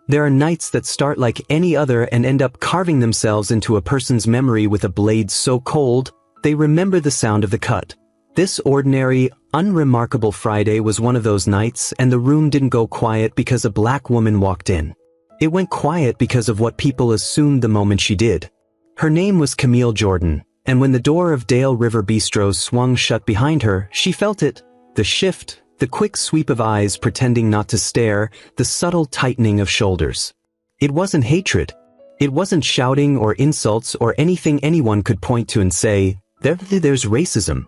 There are nights that start like any other and end up carving themselves into a person's memory with a blade so cold, they remember the sound of the cut. This ordinary, unremarkable Friday was one of those nights, and the room didn't go quiet because a black woman walked in. It went quiet because of what people assumed the moment she did. Her name was Camille Jordan, and when the door of Dale River Bistro swung shut behind her, she felt it. The shift, the quick sweep of eyes pretending not to stare, the subtle tightening of shoulders. It wasn't hatred. It wasn't shouting or insults or anything anyone could point to and say, there's racism.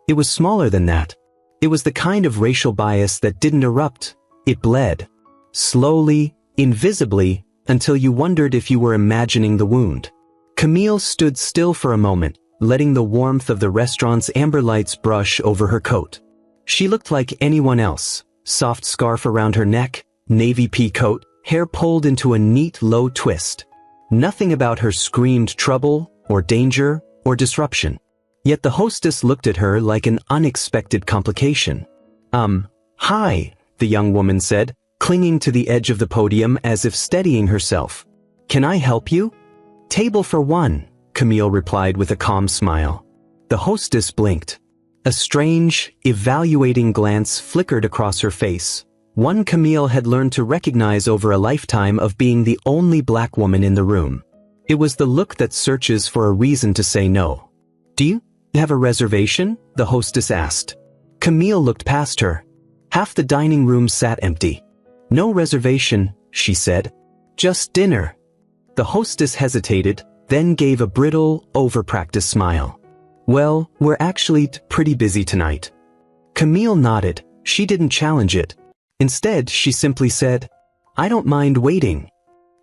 It was smaller than that. It was the kind of racial bias that didn't erupt. It bled. Slowly, invisibly, until you wondered if you were imagining the wound. Camille stood still for a moment, letting the warmth of the restaurant's amber lights brush over her coat. She looked like anyone else, soft scarf around her neck, navy pea coat, hair pulled into a neat low twist. Nothing about her screamed trouble, or danger, or disruption. Yet the hostess looked at her like an unexpected complication. Hi, the young woman said, clinging to the edge of the podium as if steadying herself. Can I help you? Table for one, Camille replied with a calm smile. The hostess blinked. A strange, evaluating glance flickered across her face, one Camille had learned to recognize over a lifetime of being the only black woman in the room. It was the look that searches for a reason to say no. Do you have a reservation? The hostess asked. Camille looked past her. Half the dining room sat empty. No reservation, she said. Just dinner. The hostess hesitated, then gave a brittle, over-practiced smile. Well, we're actually pretty busy tonight. Camille nodded. She didn't challenge it. Instead, she simply said, I don't mind waiting.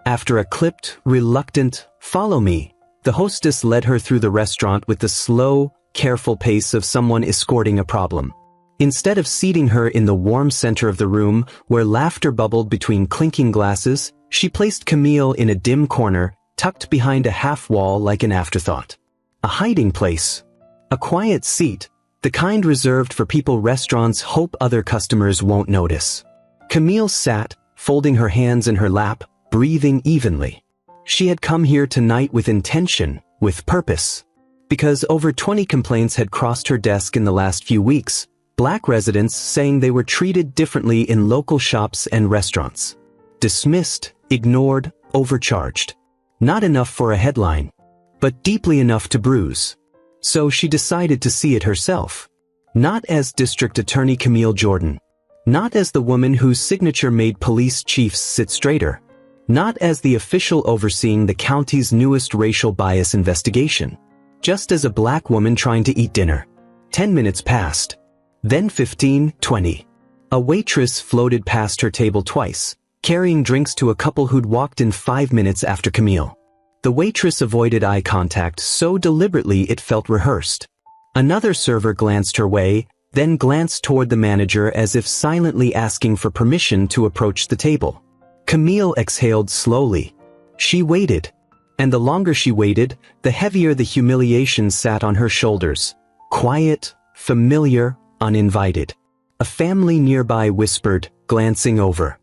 After a clipped, reluctant, follow me, the hostess led her through the restaurant with the slow, careful pace of someone escorting a problem. Instead of seating her in the warm center of the room, where laughter bubbled between clinking glasses, she placed Camille in a dim corner, tucked behind a half-wall like an afterthought. A hiding place. A quiet seat, the kind reserved for people restaurants hope other customers won't notice. Camille sat, folding her hands in her lap, breathing evenly. She had come here tonight with intention, with purpose. Because over 20 complaints had crossed her desk in the last few weeks, black residents saying they were treated differently in local shops and restaurants. Dismissed, ignored, overcharged. Not enough for a headline, but deeply enough to bruise. So she decided to see it herself. Not as District Attorney Camille Jordan. Not as the woman whose signature made police chiefs sit straighter. Not as the official overseeing the county's newest racial bias investigation. Just as a black woman trying to eat dinner. 10 minutes passed. Then 15, 20. A waitress floated past her table twice, carrying drinks to a couple who'd walked in 5 minutes after Camille. The waitress avoided eye contact so deliberately it felt rehearsed. Another server glanced her way, then glanced toward the manager as if silently asking for permission to approach the table. Camille exhaled slowly. She waited. And the longer she waited, the heavier the humiliation sat on her shoulders. Quiet, familiar, uninvited. A family nearby whispered, glancing over.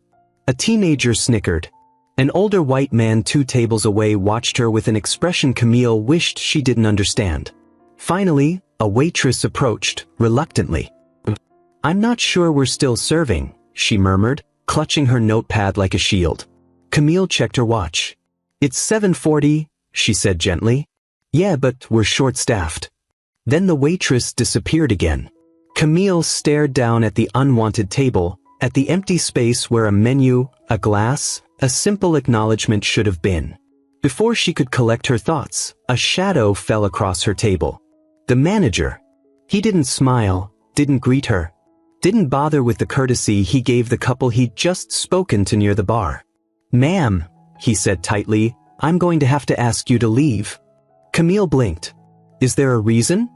A teenager snickered. An older white man 2 tables away watched her with an expression Camille wished she didn't understand. Finally, a waitress approached, reluctantly. I'm not sure we're still serving, she murmured, clutching her notepad like a shield. Camille checked her watch. It's 7:40, she said gently. Yeah, but we're short-staffed. Then the waitress disappeared again. Camille stared down at the unwanted table, at the empty space where a menu, a glass, a simple acknowledgement should have been. Before she could collect her thoughts, a shadow fell across her table. The manager. He didn't smile, didn't greet her, didn't bother with the courtesy he gave the couple he'd just spoken to near the bar. Ma'am, he said tightly, I'm going to have to ask you to leave. Camille blinked. Is there a reason?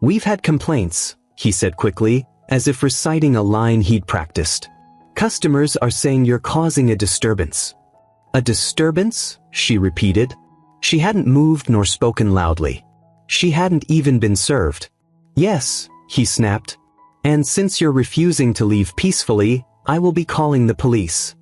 We've had complaints, he said quickly, as if reciting a line he'd practiced. Customers are saying you're causing a disturbance. A disturbance? She repeated. She hadn't moved nor spoken loudly. She hadn't even been served. Yes, he snapped. And since you're refusing to leave peacefully, I will be calling the police.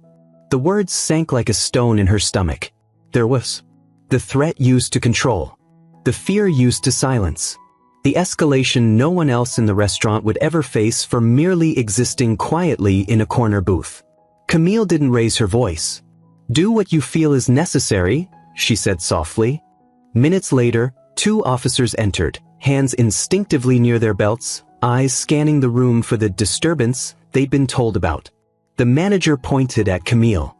The words sank like a stone in her stomach. There was the threat used to control, the fear used to silence, the escalation no one else in the restaurant would ever face for merely existing quietly in a corner booth. Camille didn't raise her voice. "Do what you feel is necessary," she said softly. Minutes later, 2 officers entered, hands instinctively near their belts, eyes scanning the room for the disturbance they'd been told about. The manager pointed at Camille.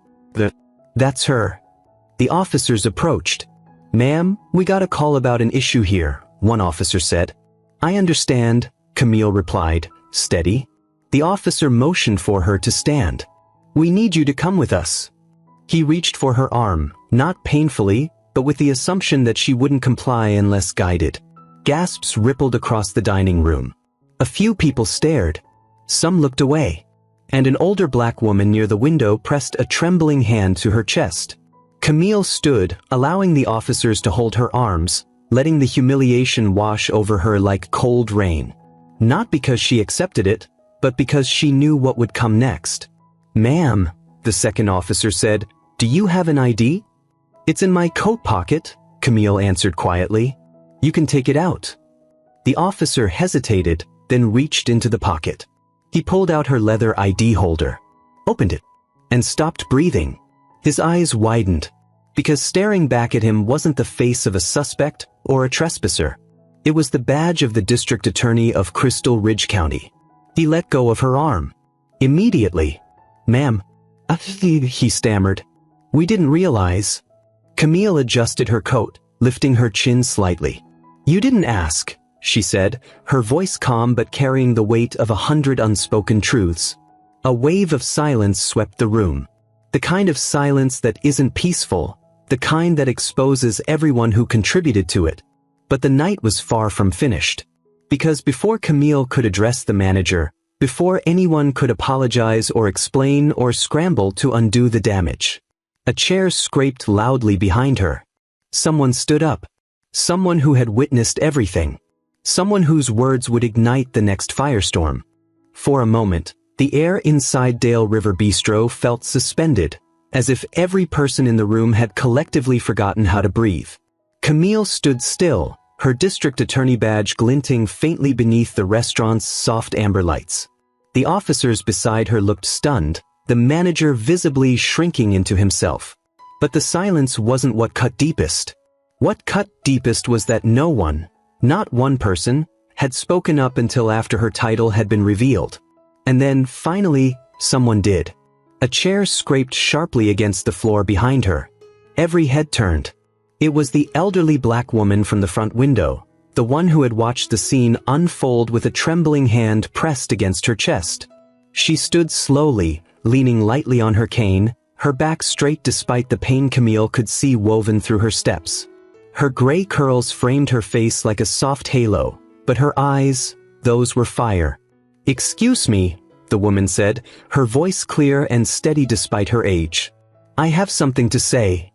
That's her." The officers approached. "Ma'am, we got a call about an issue here," one officer said. "I understand," Camille replied, steady. The officer motioned for her to stand. "We need you to come with us." He reached for her arm, not painfully, but with the assumption that she wouldn't comply unless guided. Gasps rippled across the dining room. A few people stared. Some looked away. And an older black woman near the window pressed a trembling hand to her chest. Camille stood, allowing the officers to hold her arms, letting the humiliation wash over her like cold rain. Not because she accepted it, but because she knew what would come next. "Ma'am," the second officer said, "do you have an ID?" "It's in my coat pocket," Camille answered quietly. "You can take it out." The officer hesitated, then reached into the pocket. He pulled out her leather ID holder, opened it, and stopped breathing. His eyes widened, because staring back at him wasn't the face of a suspect or a trespasser. It was the badge of the district attorney of Crystal Ridge County. He let go of her arm. Immediately. "Ma'am," he stammered. "We didn't realize." Camille adjusted her coat, lifting her chin slightly. "You didn't ask," she said, her voice calm but carrying the weight of 100 unspoken truths. A wave of silence swept the room. The kind of silence that isn't peaceful, the kind that exposes everyone who contributed to it. But the night was far from finished. Because before Camille could address the manager, before anyone could apologize or explain or scramble to undo the damage, a chair scraped loudly behind her. Someone stood up. Someone who had witnessed everything. Someone whose words would ignite the next firestorm. For a moment, the air inside Dale River Bistro felt suspended, as if every person in the room had collectively forgotten how to breathe. Camille stood still, her district attorney badge glinting faintly beneath the restaurant's soft amber lights. The officers beside her looked stunned, the manager visibly shrinking into himself. But the silence wasn't what cut deepest. What cut deepest was that no one, not one person, had spoken up until after her title had been revealed. And then, finally, someone did. A chair scraped sharply against the floor behind her. Every head turned. It was the elderly black woman from the front window, the one who had watched the scene unfold with a trembling hand pressed against her chest. She stood slowly, leaning lightly on her cane, her back straight despite the pain Camille could see woven through her steps. Her gray curls framed her face like a soft halo, but her eyes, those were fire. "Excuse me," the woman said, her voice clear and steady despite her age. "I have something to say."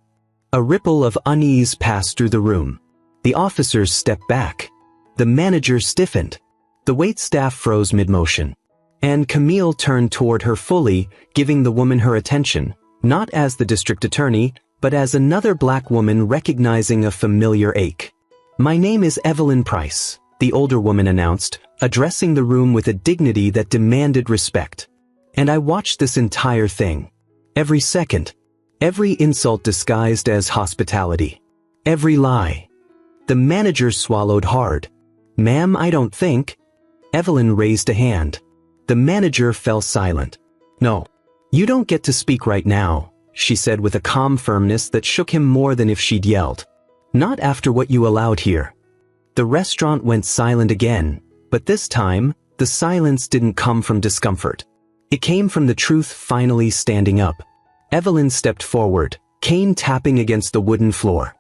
A ripple of unease passed through the room. The officers stepped back. The manager stiffened. The waitstaff froze mid-motion. And Camille turned toward her fully, giving the woman her attention, not as the district attorney, but as another black woman recognizing a familiar ache. "My name is Evelyn Price," the older woman announced, addressing the room with a dignity that demanded respect. "And I watched this entire thing. Every second. Every insult disguised as hospitality. Every lie." The manager swallowed hard. "Ma'am, I don't think." Evelyn raised a hand. The manager fell silent. "No. You don't get to speak right now," she said with a calm firmness that shook him more than if she'd yelled. "Not after what you allowed here." The restaurant went silent again, but this time, the silence didn't come from discomfort. It came from the truth finally standing up. Evelyn stepped forward, cane tapping against the wooden floor.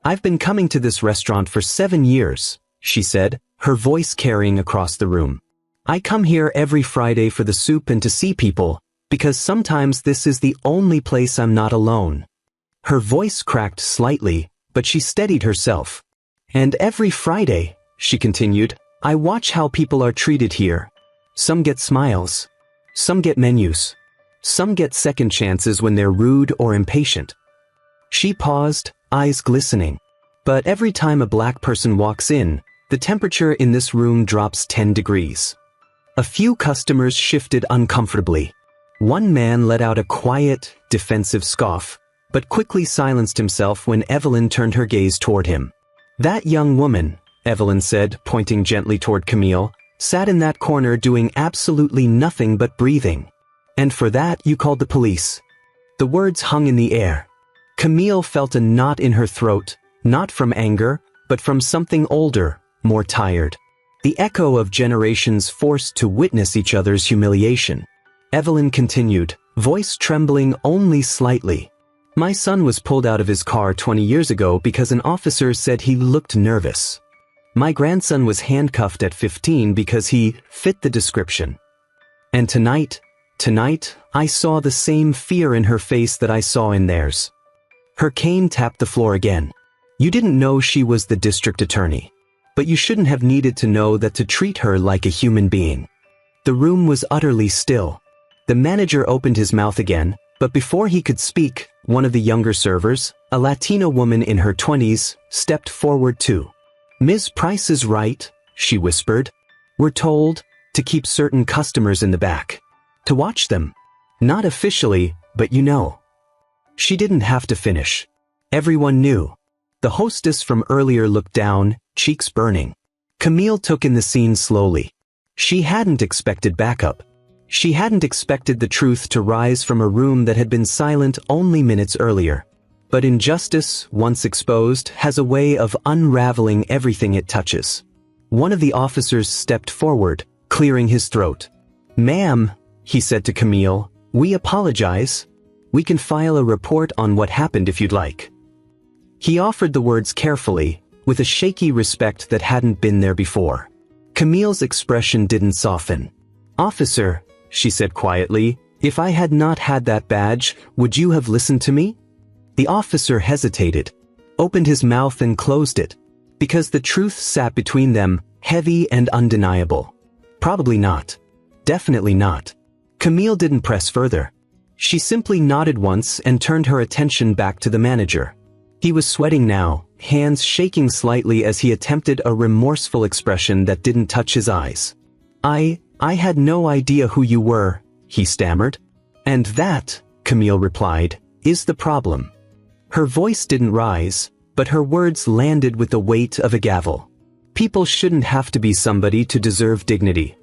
"I've been coming to this restaurant for 7 years, she said, her voice carrying across the room. "I come here every Friday for the soup and to see people, because sometimes this is the only place I'm not alone." Her voice cracked slightly, but she steadied herself. "And every Friday," she continued, "I watch how people are treated here. Some get smiles. Some get menus. Some get second chances when they're rude or impatient. She paused, eyes glistening. But every time a black person walks in, the temperature in this room drops 10 degrees. A few customers shifted uncomfortably. One man let out a quiet, defensive scoff, but quickly silenced himself when Evelyn turned her gaze toward him. That young woman, Evelyn said, pointing gently toward Camille, sat in that corner doing absolutely nothing but breathing. And for that you called the police. The words hung in the air. Camille felt a knot in her throat, not from anger, but from something older, more tired. The echo of generations forced to witness each other's humiliation. Evelyn continued, voice trembling only slightly. My son was pulled out of his car 20 years ago because an officer said he looked nervous. My grandson was handcuffed at 15 because he fit the description. And tonight, I saw the same fear in her face that I saw in theirs. Her cane tapped the floor again. You didn't know she was the district attorney. But you shouldn't have needed to know that to treat her like a human being. The room was utterly still. The manager opened his mouth again, but before he could speak, one of the younger servers, a Latina woman in her 20s, stepped forward too. Ms. Price is right, she whispered. We're told to keep certain customers in the back. To watch them. Not officially, but you know. She didn't have to finish. Everyone knew. The hostess from earlier looked down, cheeks burning. Camille took in the scene slowly. She hadn't expected backup. She hadn't expected the truth to rise from a room that had been silent only minutes earlier. But injustice, once exposed, has a way of unraveling everything it touches. One of the officers stepped forward, clearing his throat. Ma'am, he said to Camille, we apologize. We can file a report on what happened if you'd like. He offered the words carefully, with a shaky respect that hadn't been there before. Camille's expression didn't soften. Officer, she said quietly, if I had not had that badge, would you have listened to me? The officer hesitated, opened his mouth and closed it, because the truth sat between them, heavy and undeniable. Probably not. Definitely not. Camille didn't press further. She simply nodded once and turned her attention back to the manager. He was sweating now, hands shaking slightly as he attempted a remorseful expression that didn't touch his eyes. I had no idea who you were, he stammered. And that, Camille replied, is the problem. Her voice didn't rise, but her words landed with the weight of a gavel. People shouldn't have to be somebody to deserve dignity.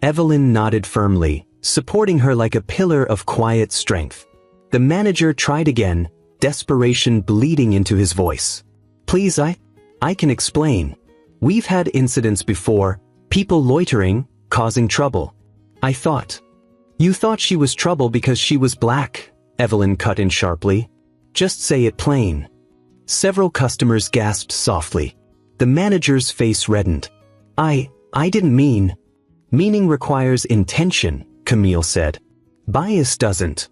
Evelyn nodded firmly, supporting her like a pillar of quiet strength. The manager tried again, desperation bleeding into his voice. Please, I can explain. We've had incidents before, people loitering, causing trouble. I thought. You thought she was trouble because she was black, Evelyn cut in sharply. Just say it plain. Several customers gasped softly. The manager's face reddened. I didn't mean. Meaning requires intention, Camille said. Bias doesn't.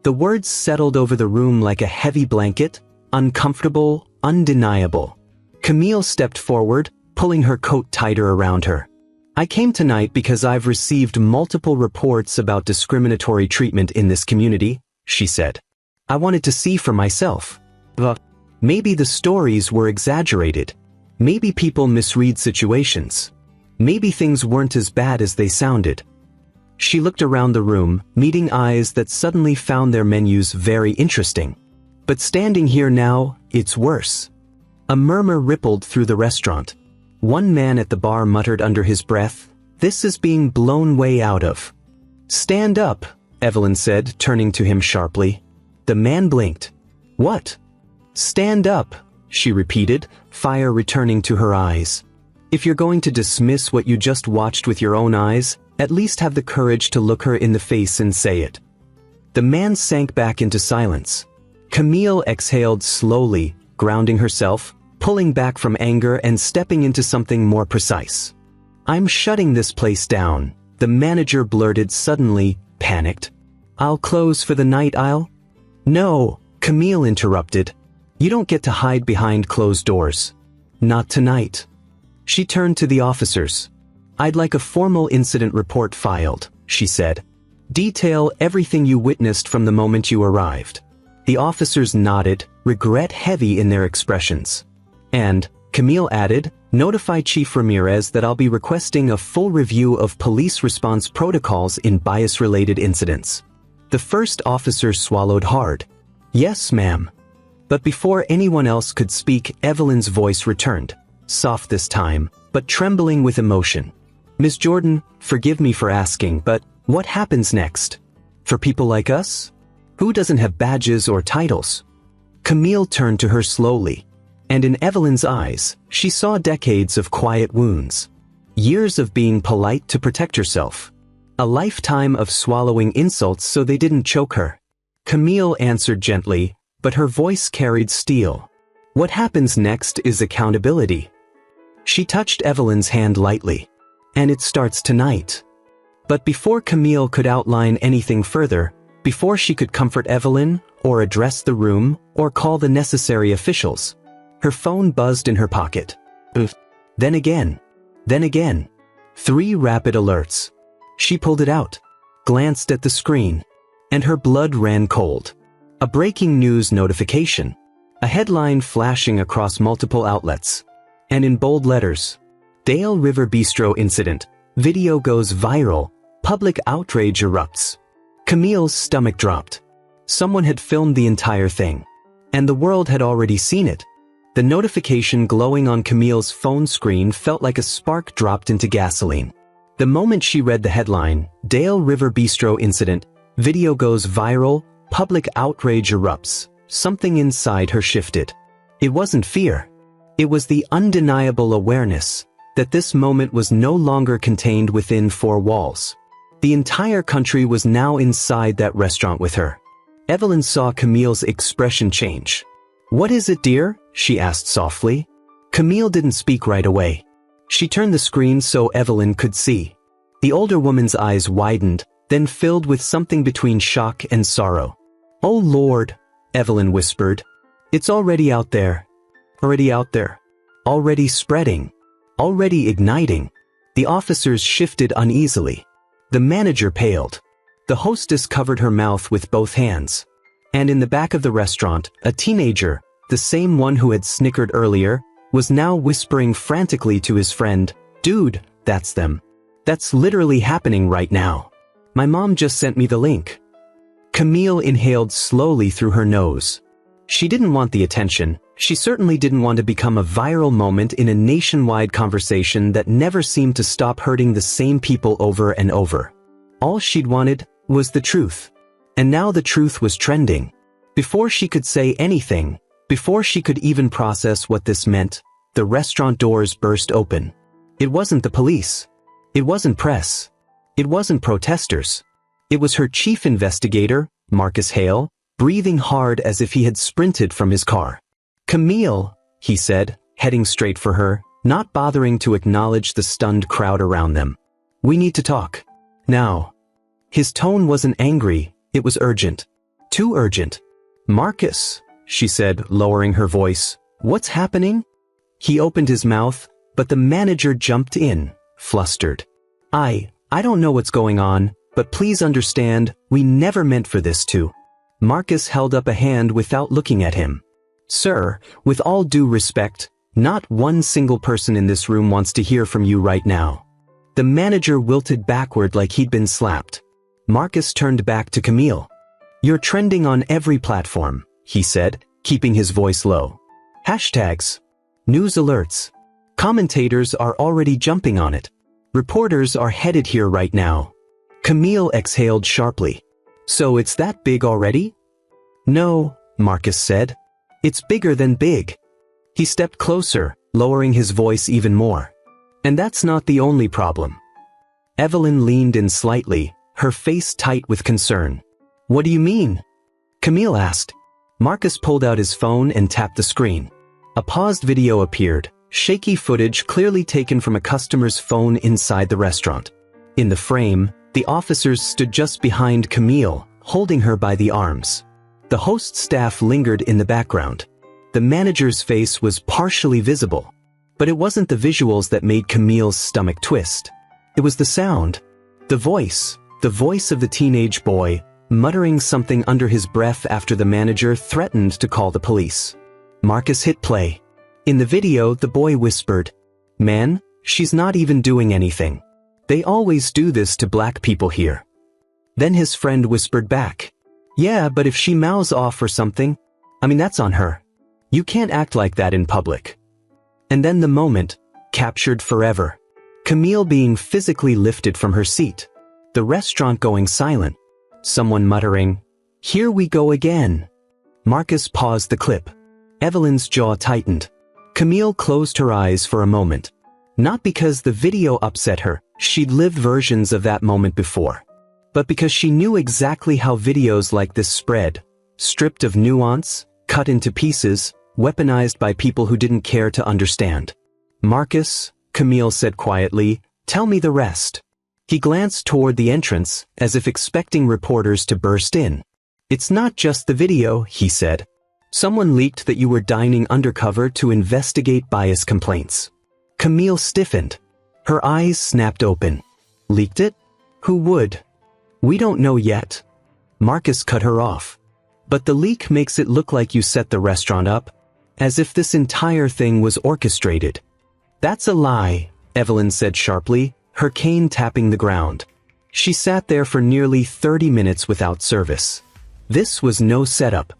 The words settled over the room like a heavy blanket, uncomfortable, undeniable. Camille stepped forward, pulling her coat tighter around her. I came tonight because I've received multiple reports about discriminatory treatment in this community, she said. I wanted to see for myself. Maybe the stories were exaggerated. Maybe people misread situations. Maybe things weren't as bad as they sounded. She looked around the room, meeting eyes that suddenly found their menus very interesting. But standing here now, it's worse. A murmur rippled through the restaurant. One man at the bar muttered under his breath, "This is being blown way out of." "Stand up," Evelyn said, turning to him sharply. The man blinked. "What?" "Stand up," she repeated, fire returning to her eyes. "If you're going to dismiss what you just watched with your own eyes, at least have the courage to look her in the face and say it." The man sank back into silence. Camille exhaled slowly, grounding herself, pulling back from anger and stepping into something more precise. "I'm shutting this place down," the manager blurted suddenly, panicked. "I'll close for the night, No," Camille interrupted. "You don't get to hide behind closed doors. Not tonight." She turned to the officers. "I'd like a formal incident report filed," she said. Detail everything you witnessed from the moment you arrived. The officers nodded, regret heavy in their expressions. And, Camille added, notify Chief Ramirez that I'll be requesting a full review of police response protocols in bias-related incidents. The first officer swallowed hard. Yes, ma'am. But before anyone else could speak, Evelyn's voice returned, soft this time, but trembling with emotion. Miss Jordan, forgive me for asking, but what happens next? For people like us? Who doesn't have badges or titles? Camille turned to her slowly, and in Evelyn's eyes, she saw decades of quiet wounds. Years of being polite to protect herself. A lifetime of swallowing insults so they didn't choke her. Camille answered gently, but her voice carried steel. What happens next is accountability. She touched Evelyn's hand lightly. And it starts tonight. But before Camille could outline anything further, before she could comfort Evelyn, or address the room, or call the necessary officials, her phone buzzed in her pocket. Then again. Then again. 3 rapid alerts. She pulled it out, glanced at the screen, and her blood ran cold. A breaking news notification. A headline flashing across multiple outlets. And in bold letters, Dale River Bistro incident. Video goes viral. Public outrage erupts. Camille's stomach dropped. Someone had filmed the entire thing. And the world had already seen it. The notification glowing on Camille's phone screen felt like a spark dropped into gasoline. The moment she read the headline, Dale River Bistro incident. Video goes viral. Public outrage erupts. Something inside her shifted. It wasn't fear. It was the undeniable awareness that this moment was no longer contained within 4 walls. The entire country was now inside that restaurant with her. Evelyn saw Camille's expression change. What is it, dear? She asked softly. Camille didn't speak right away. She turned the screen so Evelyn could see. The older woman's eyes widened, then filled with something between shock and sorrow. Oh Lord, Evelyn whispered. It's already out there. Already out there. Already spreading. Already igniting. The officers shifted uneasily. The manager paled. The hostess covered her mouth with both hands. And in the back of the restaurant, a teenager, the same one who had snickered earlier, was now whispering frantically to his friend, Dude, that's them. That's literally happening right now. My mom just sent me the link. Camille inhaled slowly through her nose. She didn't want the attention. She certainly didn't want to become a viral moment in a nationwide conversation that never seemed to stop hurting the same people over and over. All she'd wanted was the truth. And now the truth was trending. Before she could say anything, before she could even process what this meant, the restaurant doors burst open. It wasn't the police. It wasn't press. It wasn't protesters. It was her chief investigator, Marcus Hale, breathing hard as if he had sprinted from his car. Camille, he said, heading straight for her, not bothering to acknowledge the stunned crowd around them. We need to talk. Now. His tone wasn't angry, it was urgent. Too urgent. Marcus, she said, lowering her voice, what's happening? He opened his mouth, but the manager jumped in, flustered. I don't know what's going on, but please understand, we never meant for this to. Marcus held up a hand without looking at him. Sir, with all due respect, not one single person in this room wants to hear from you right now. The manager wilted backward like he'd been slapped. Marcus turned back to Camille. You're trending on every platform, he said, keeping his voice low. Hashtags. News alerts. Commentators are already jumping on it. Reporters are headed here right now. Camille exhaled sharply. So it's that big already? No, Marcus said. It's bigger than big. He stepped closer, lowering his voice even more. And that's not the only problem. Evelyn leaned in slightly, her face tight with concern. What do you mean? Camille asked. Marcus pulled out his phone and tapped the screen. A paused video appeared, shaky footage clearly taken from a customer's phone inside the restaurant. In the frame, the officers stood just behind Camille, holding her by the arms. The host staff lingered in the background. The manager's face was partially visible. But it wasn't the visuals that made Camille's stomach twist. It was the sound. The voice, the voice of the teenage boy, muttering something under his breath after the manager threatened to call the police. Marcus hit play. In the video, the boy whispered, "Man, she's not even doing anything. They always do this to black people here." Then his friend whispered back, "Yeah, but if she mouths off or something, that's on her. You can't act like that in public." And then the moment, captured forever. Camille being physically lifted from her seat. The restaurant going silent. Someone muttering, "Here we go again." Marcus paused the clip. Evelyn's jaw tightened. Camille closed her eyes for a moment. Not because the video upset her, she'd lived versions of that moment before. But because she knew exactly how videos like this spread. Stripped of nuance, cut into pieces, weaponized by people who didn't care to understand. "Marcus," Camille said quietly, "tell me the rest." He glanced toward the entrance, as if expecting reporters to burst in. "It's not just the video," he said. "Someone leaked that you were dining undercover to investigate bias complaints." Camille stiffened. Her eyes snapped open. "Leaked it? Who would?" "We don't know yet." Marcus cut her off. "But the leak makes it look like you set the restaurant up, as if this entire thing was orchestrated." "That's a lie," Evelyn said sharply, her cane tapping the ground. She sat there for nearly 30 minutes without service. This was no setup.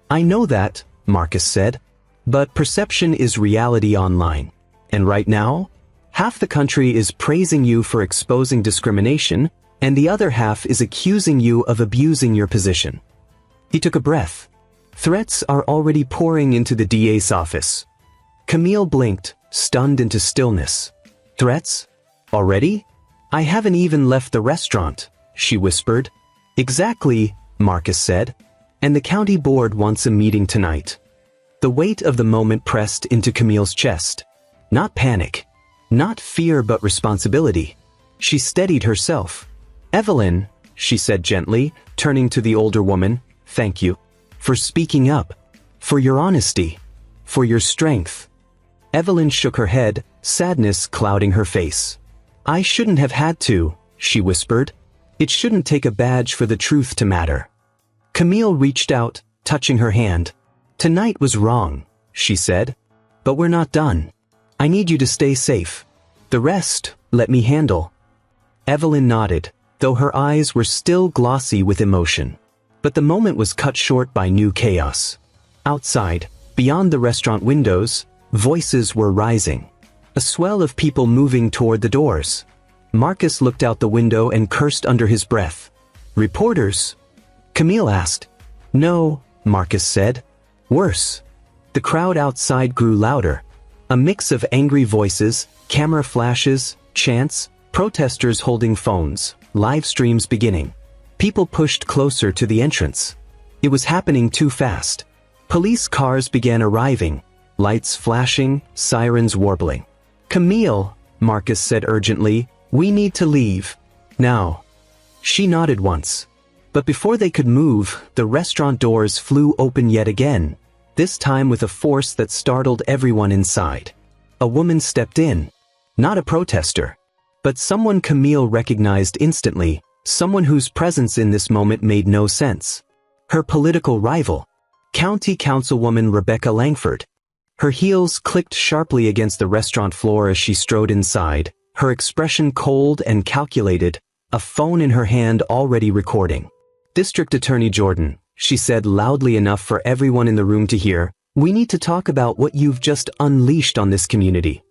"I know that," Marcus said, "but perception is reality online. And right now, half the country is praising you for exposing discrimination, and the other half is accusing you of abusing your position." He took a breath. "Threats are already pouring into the DA's office." Camille blinked, stunned into stillness. "Threats? Already? I haven't even left the restaurant," she whispered. "Exactly," Marcus said. "And the county board wants a meeting tonight." The weight of the moment pressed into Camille's chest. Not panic. Not fear but responsibility. She steadied herself. "Evelyn," she said gently, turning to the older woman, "thank you. For speaking up. For your honesty. For your strength." Evelyn shook her head, sadness clouding her face. "I shouldn't have had to," she whispered. "It shouldn't take a badge for the truth to matter." Camille reached out, touching her hand. "Tonight was wrong," she said. "But we're not done. I need you to stay safe. The rest, let me handle." Evelyn nodded, though her eyes were still glossy with emotion. But the moment was cut short by new chaos. Outside, beyond the restaurant windows, voices were rising. A swell of people moving toward the doors. Marcus looked out the window and cursed under his breath. "Reporters?" Camille asked. "No," Marcus said. "Worse." The crowd outside grew louder. A mix of angry voices, camera flashes, chants, protesters holding phones, live streams beginning. People pushed closer to the entrance. It was happening too fast. Police cars began arriving, lights flashing, sirens warbling. "Camille," Marcus said urgently, "we need to leave. Now." She nodded once. But before they could move, the restaurant doors flew open yet again, this time with a force that startled everyone inside. A woman stepped in. Not a protester, but someone Camille recognized instantly, someone whose presence in this moment made no sense. Her political rival, County Councilwoman Rebecca Langford. Her heels clicked sharply against the restaurant floor as she strode inside, her expression cold and calculated, a phone in her hand already recording. "District Attorney Jordan," she said loudly enough for everyone in the room to hear, "we need to talk about what you've just unleashed on this community."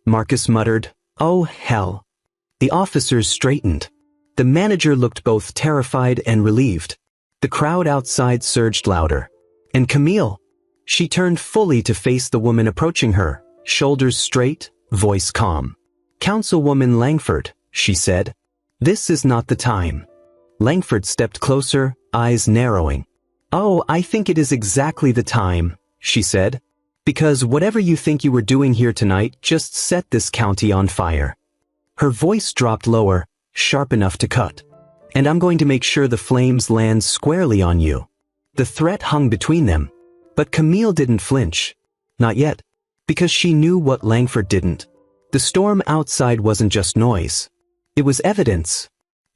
Marcus muttered, "Oh, hell." The officers straightened. The manager looked both terrified and relieved. The crowd outside surged louder. And Camille? She turned fully to face the woman approaching her, shoulders straight, voice calm. "Councilwoman Langford," she said. "This is not the time." Langford stepped closer, eyes narrowing. "Oh, I think it is exactly the time," she said. "Because whatever you think you were doing here tonight just set this county on fire." Her voice dropped lower, sharp enough to cut. "And I'm going to make sure the flames land squarely on you." The threat hung between them. But Camille didn't flinch. Not yet. Because she knew what Langford didn't. The storm outside wasn't just noise. It was evidence.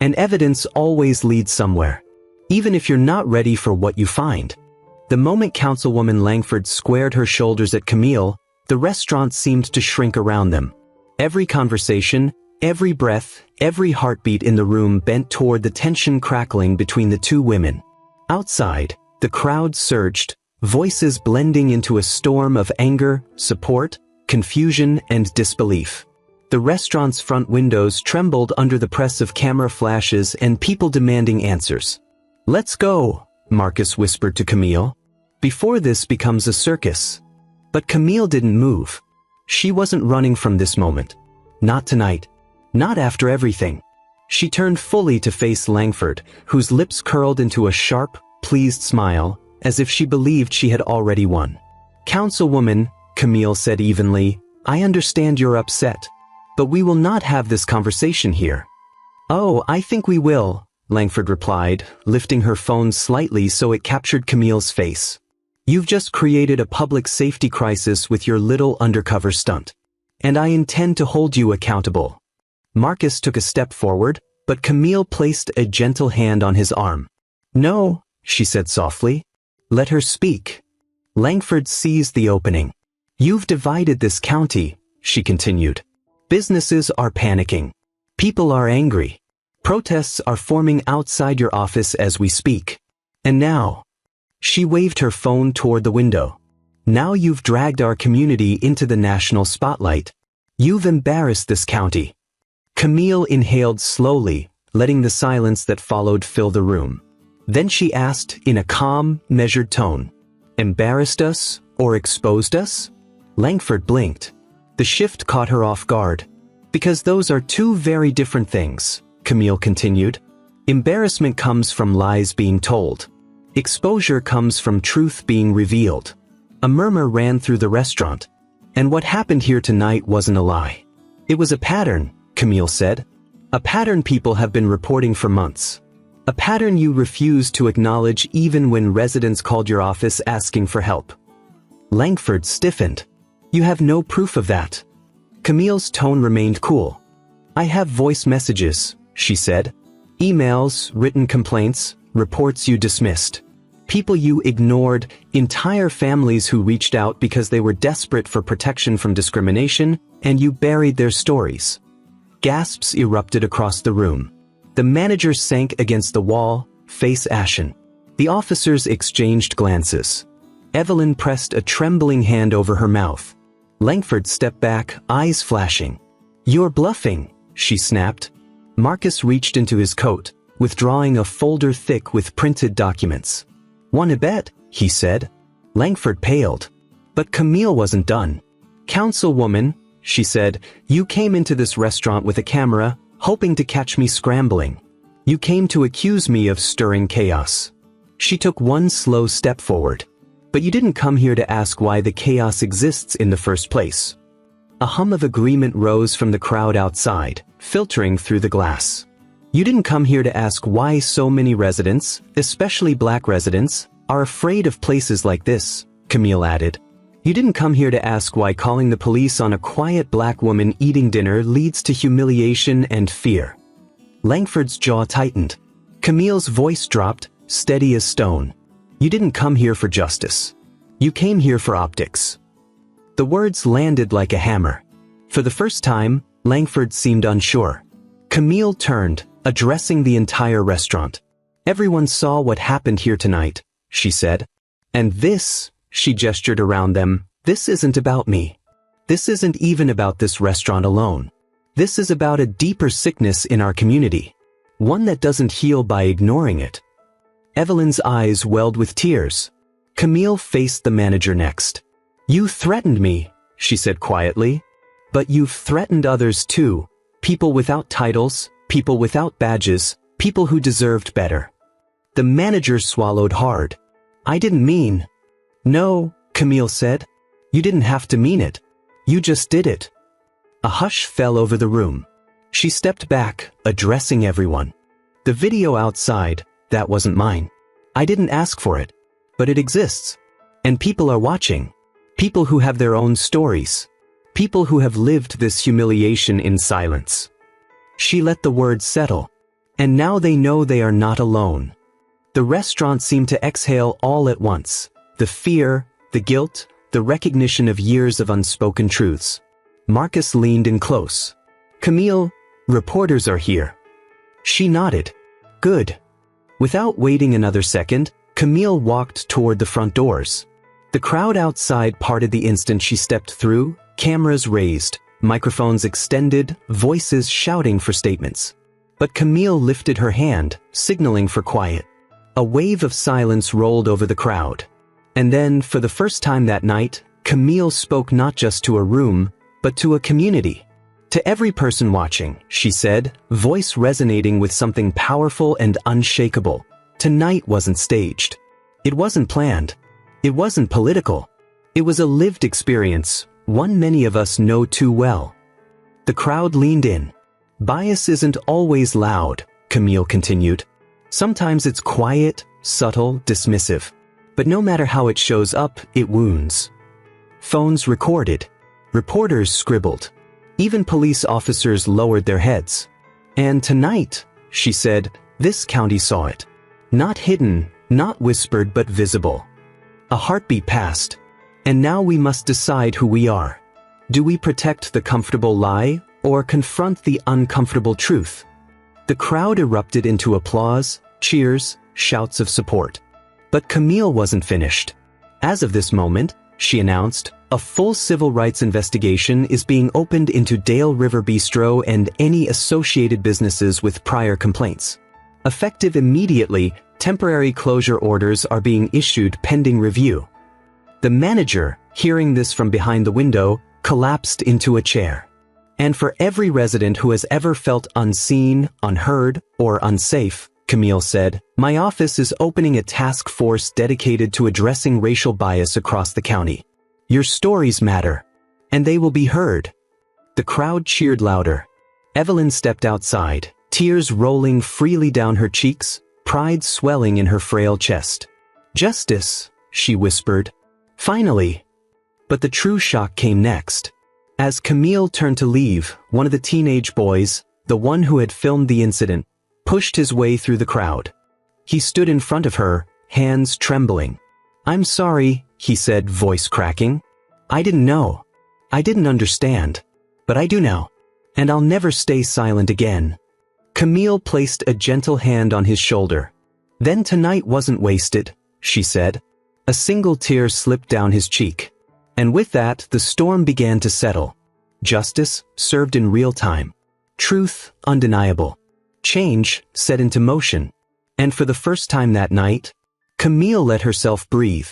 And evidence always leads somewhere, even if you're not ready for what you find. The moment Councilwoman Langford squared her shoulders at Camille, the restaurant seemed to shrink around them. Every conversation, every breath, every heartbeat in the room bent toward the tension crackling between the two women. Outside, the crowd surged, voices blending into a storm of anger, support, confusion, and disbelief. The restaurant's front windows trembled under the press of camera flashes and people demanding answers. "Let's go," Marcus whispered to Camille, "before this becomes a circus." But Camille didn't move. She wasn't running from this moment. Not tonight. Not after everything. She turned fully to face Langford, whose lips curled into a sharp, pleased smile, as if she believed she had already won. "Councilwoman," Camille said evenly, "I understand you're upset. But we will not have this conversation here." "Oh, I think we will," Langford replied, lifting her phone slightly so it captured Camille's face. "You've just created a public safety crisis with your little undercover stunt. And I intend to hold you accountable." Marcus took a step forward, but Camille placed a gentle hand on his arm. "No," she said softly. "Let her speak." Langford seized the opening. "You've divided this county," she continued. "Businesses are panicking. People are angry. Protests are forming outside your office as we speak. And now," she waved her phone toward the window, "now you've dragged our community into the national spotlight. You've embarrassed this county." Camille inhaled slowly, letting the silence that followed fill the room. Then she asked in a calm, measured tone, "Embarrassed us or exposed us?" Langford blinked. The shift caught her off guard. "Because those are two very different things," Camille continued. "Embarrassment comes from lies being told. Exposure comes from truth being revealed." A murmur ran through the restaurant. "And what happened here tonight wasn't a lie. It was a pattern," Camille said. "A pattern people have been reporting for months. A pattern you refused to acknowledge even when residents called your office asking for help." Langford stiffened. "You have no proof of that." Camille's tone remained cool. "I have voice messages," she said. "Emails, written complaints, reports you dismissed. People you ignored, entire families who reached out because they were desperate for protection from discrimination, and you buried their stories." Gasps erupted across the room. The manager sank against the wall, face ashen. The officers exchanged glances. Evelyn pressed a trembling hand over her mouth. Langford stepped back, eyes flashing. "You're bluffing," she snapped. Marcus reached into his coat, withdrawing a folder thick with printed documents. "Want a bet?" he said. Langford paled. But Camille wasn't done. "Councilwoman," she said, "you came into this restaurant with a camera, hoping to catch me scrambling. You came to accuse me of stirring chaos." She took one slow step forward. "But you didn't come here to ask why the chaos exists in the first place." A hum of agreement rose from the crowd outside, filtering through the glass. "You didn't come here to ask why so many residents, especially black residents, are afraid of places like this," Camille added. "You didn't come here to ask why calling the police on a quiet black woman eating dinner leads to humiliation and fear." Langford's jaw tightened. Camille's voice dropped, steady as stone. "You didn't come here for justice. You came here for optics." The words landed like a hammer. For the first time, Langford seemed unsure. Camille turned, addressing the entire restaurant. "Everyone saw what happened here tonight," she said. "And this," she gestured around them, "this isn't about me. This isn't even about this restaurant alone. This is about a deeper sickness in our community. One that doesn't heal by ignoring it." Evelyn's eyes welled with tears. Camille faced the manager next. "You threatened me," she said quietly. "But you've threatened others too. People without titles, people without badges, people who deserved better." The manager swallowed hard. "I didn't mean." "No," Camille said. "You didn't have to mean it. You just did it." A hush fell over the room. She stepped back, addressing everyone. "The video outside, that wasn't mine. I didn't ask for it. But it exists. And people are watching. People who have their own stories. People who have lived this humiliation in silence." She let the words settle. And now they know they are not alone. The restaurant seemed to exhale all at once. The fear, the guilt, the recognition of years of unspoken truths. Marcus leaned in close. "Camille, reporters are here." She nodded. "Good." Without waiting another second, Camille walked toward the front doors. The crowd outside parted the instant she stepped through, cameras raised, microphones extended, voices shouting for statements. But Camille lifted her hand, signaling for quiet. A wave of silence rolled over the crowd. And then, for the first time that night, Camille spoke not just to a room, but to a community. "To every person watching," she said, voice resonating with something powerful and unshakable. Tonight wasn't staged. It wasn't planned. It wasn't political. It was a lived experience, one many of us know too well. The crowd leaned in. "Bias isn't always loud," Camille continued. "Sometimes it's quiet, subtle, dismissive. But no matter how it shows up, it wounds." Phones recorded. Reporters scribbled. Even police officers lowered their heads. "And tonight," she said, "this county saw it. Not hidden, not whispered, but visible." A heartbeat passed. And now we must decide who we are. Do we protect the comfortable lie, or confront the uncomfortable truth? The crowd erupted into applause, cheers, shouts of support. But Camille wasn't finished. "As of this moment," she announced, "a full civil rights investigation is being opened into Dale River Bistro and any associated businesses with prior complaints. Effective immediately, temporary closure orders are being issued pending review." The manager, hearing this from behind the window, collapsed into a chair. "And for every resident who has ever felt unseen, unheard, or unsafe," Camille said, "my office is opening a task force dedicated to addressing racial bias across the county. Your stories matter, and they will be heard." The crowd cheered louder. Evelyn stepped outside, tears rolling freely down her cheeks, pride swelling in her frail chest. "Justice," she whispered. "Finally." But the true shock came next. As Camille turned to leave, one of the teenage boys, the one who had filmed the incident, pushed his way through the crowd. He stood in front of her, hands trembling. "I'm sorry," he said, voice cracking. "I didn't know. I didn't understand. But I do now. And I'll never stay silent again." Camille placed a gentle hand on his shoulder. "Then tonight wasn't wasted," she said. A single tear slipped down his cheek. And with that, the storm began to settle. Justice served in real time. Truth undeniable. Change set into motion. And for the first time that night, Camille let herself breathe.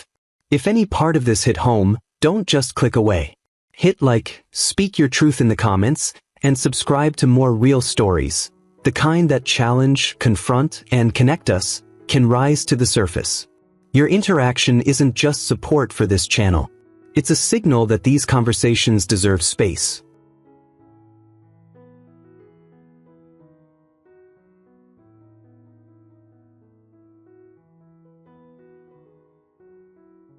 If any part of this hit home, don't just click away. Hit like, speak your truth in the comments, and subscribe to more real stories. The kind that challenge, confront, and connect us, can rise to the surface. Your interaction isn't just support for this channel. It's a signal that these conversations deserve space.